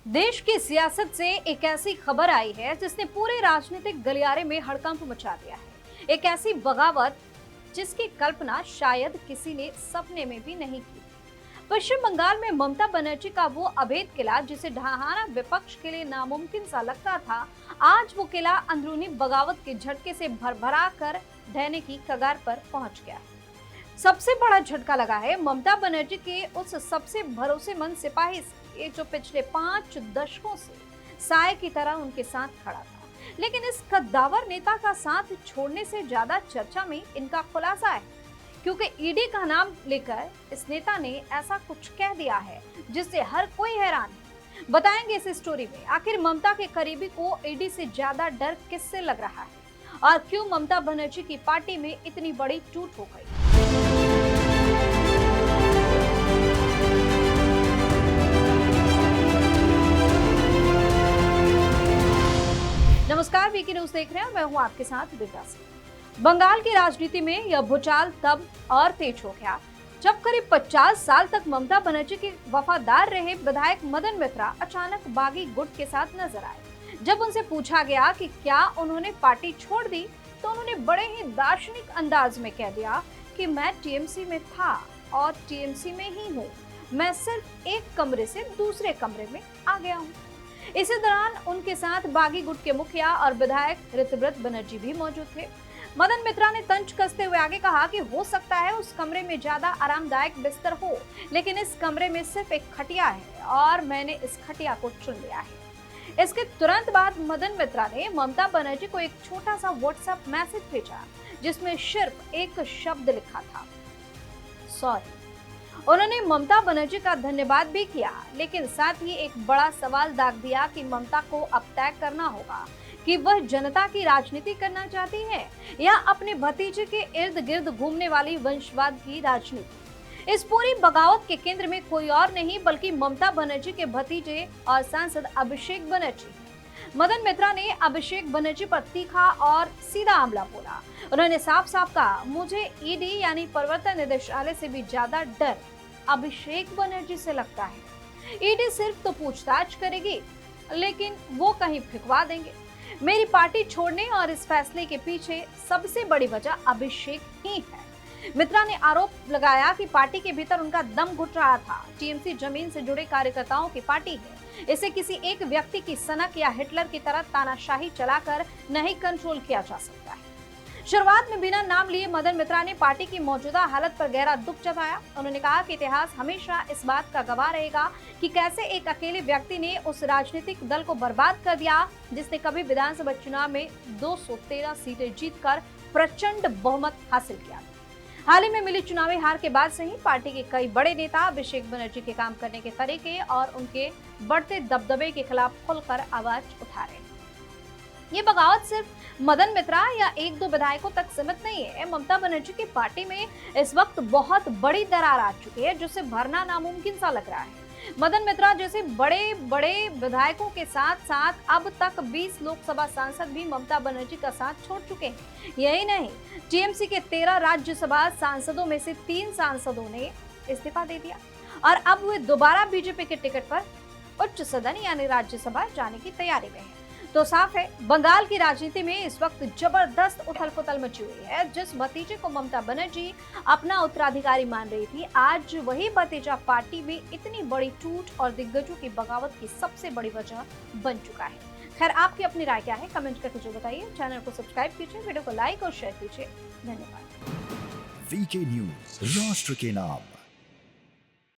देश की सियासत से एक ऐसी खबर आई है जिसने पूरे राजनीतिक गलियारे में हड़कंप मचा दिया है। एक ऐसी बगावत जिसकी कल्पना शायद किसी ने सपने में भी नहीं की। पश्चिम बंगाल में ममता बनर्जी का वो अभेद किला जिसे ढहाना विपक्ष के लिए नामुमकिन सा लगता था, आज वो किला अंदरूनी बगावत के झटके से भरभरा कर ढहने की कगार पर पहुंच गया है। सबसे बड़ा झटका लगा है ममता बनर्जी के उस सबसे भरोसेमंद सिपाही से, ये जो पिछले 5 दशकों से साय की तरह उनके साथ खड़ा था। लेकिन इस कद्दावर नेता का साथ छोड़ने से ज्यादा चर्चा में इनका खुलासा है, क्योंकि ईडी का नाम लेकर इस नेता ने ऐसा कुछ कह दिया है जिससे हर कोई हैरान है। बताएंगे इस स्टोरी में आखिर ममता के करीबी को ईडी से ज्यादा डर किससे लग रहा है और क्यों ममता बनर्जी की पार्टी में इतनी बड़ी टूट हो गई। नमस्कार, वीके न्यूज देख रहे हैं। मैं हूं आपके साथ दिव्या सिंह। बंगाल की राजनीति में यह भूचाल तब और तेज हो गया जब करीब 50 साल तक ममता बनर्जी के वफादार रहे विधायक मदन मित्रा अचानक बागी गुट के साथ नजर आए। जब उनसे पूछा गया कि क्या उन्होंने पार्टी छोड़ दी, तो उन्होंने बड़े ही दार्शनिक अंदाज में कह दिया कि मैं टीएमसी में था और टीएमसी में ही हूँ। मैं सिर्फ एक कमरे से दूसरे कमरे में आ गया हूँ। इसी दौरान उनके साथ बागी गुट के मुखिया और विधायक ऋतव्रत बनर्जी भी मौजूद थे। मदन मित्रा ने तंज कसते हुए आगे कहा कि हो सकता है उस कमरे में ज्यादा आरामदायक बिस्तर हो, लेकिन इस कमरे में सिर्फ एक खटिया है और मैंने इस खटिया को चुन लिया है। इसके तुरंत बाद मदन मित्रा ने ममता बनर्जी को एक छोटा सा व्हाट्सएप मैसेज भेजा जिसमें सिर्फ एक शब्द लिखा था, सॉरी। उन्होंने ममता बनर्जी का धन्यवाद भी किया, लेकिन साथ ही एक बड़ा सवाल दाग दिया कि ममता को अब तय करना होगा कि वह जनता की राजनीति करना चाहती है या अपने भतीजे के इर्द गिर्द घूमने वाली वंशवाद की राजनीति। इस पूरी बगावत के केंद्र में कोई और नहीं बल्कि ममता बनर्जी के भतीजे और सांसद अभिषेक बनर्जी। मदन मित्रा ने अभिषेक बनर्जी पर तीखा और सीधा हमला बोला। उन्होंने साफ साफ कहा, मुझे ईडी यानी प्रवर्तन निदेशालय से भी ज्यादा डर अभिषेक बनर्जी से लगता है। ईडी सिर्फ तो पूछताछ करेगी, लेकिन वो कहीं फिकवा देंगे। मेरी पार्टी छोड़ने और इस फैसले के पीछे सबसे बड़ी वजह अभिषेक ही है। मित्रा ने आरोप लगाया कि पार्टी के भीतर उनका दम घुट रहा था। टीएमसी जमीन से जुड़े कार्यकर्ताओं की पार्टी है, इसे किसी एक व्यक्ति की सनक या हिटलर की तरह तानाशाही चलाकर नहीं कंट्रोल किया जा सकता है। शुरुआत में बिना नाम लिए मदन मित्रा ने पार्टी की मौजूदा हालत पर गहरा दुख जताया। उन्होंने कहा कि इतिहास हमेशा इस बात का गवाह रहेगा कि कैसे एक अकेले व्यक्ति ने उस राजनीतिक दल को बर्बाद कर दिया जिसने कभी विधानसभा चुनाव में 213 सीटें जीतकर प्रचंड बहुमत हासिल किया। हाल ही में मिली चुनावी हार के बाद से ही पार्टी के कई बड़े नेता अभिषेक बनर्जी के काम करने के तरीके और उनके बढ़ते दबदबे के खिलाफ खुलकर आवाज उठा रहे हैं। ये बगावत सिर्फ मदन मित्रा या एक दो विधायकों तक सीमित नहीं है। ममता बनर्जी की पार्टी में इस वक्त बहुत बड़ी दरार आ चुकी है जिसे भरना नामुमकिन सा लग रहा है। मदन मित्रा जैसे बड़े बड़े विधायकों के साथ साथ अब तक 20 लोकसभा सांसद भी ममता बनर्जी का साथ छोड़ चुके हैं। यही नहीं, टीएमसी के 13 राज्यसभा सांसदों में से 3 सांसदों ने इस्तीफा दे दिया और अब वे दोबारा बीजेपी के टिकट पर उच्च सदन यानी राज्यसभा जाने की तैयारी में है। तो साफ है, बंगाल की राजनीति में इस वक्त जबरदस्त उथल पुथल मची हुई है। जिस भतीजे को ममता बनर्जी अपना उत्तराधिकारी मान रही थी, आज वही भतीजा पार्टी में इतनी बड़ी टूट और दिग्गजों की बगावत की सबसे बड़ी वजह बन चुका है। खैर, आपकी अपनी राय क्या है, कमेंट करके जो बताइए। चैनल को सब्सक्राइब कीजिए, वीडियो को लाइक और शेयर कीजिए। धन्यवाद। वीके न्यूज, राष्ट्र के नाम।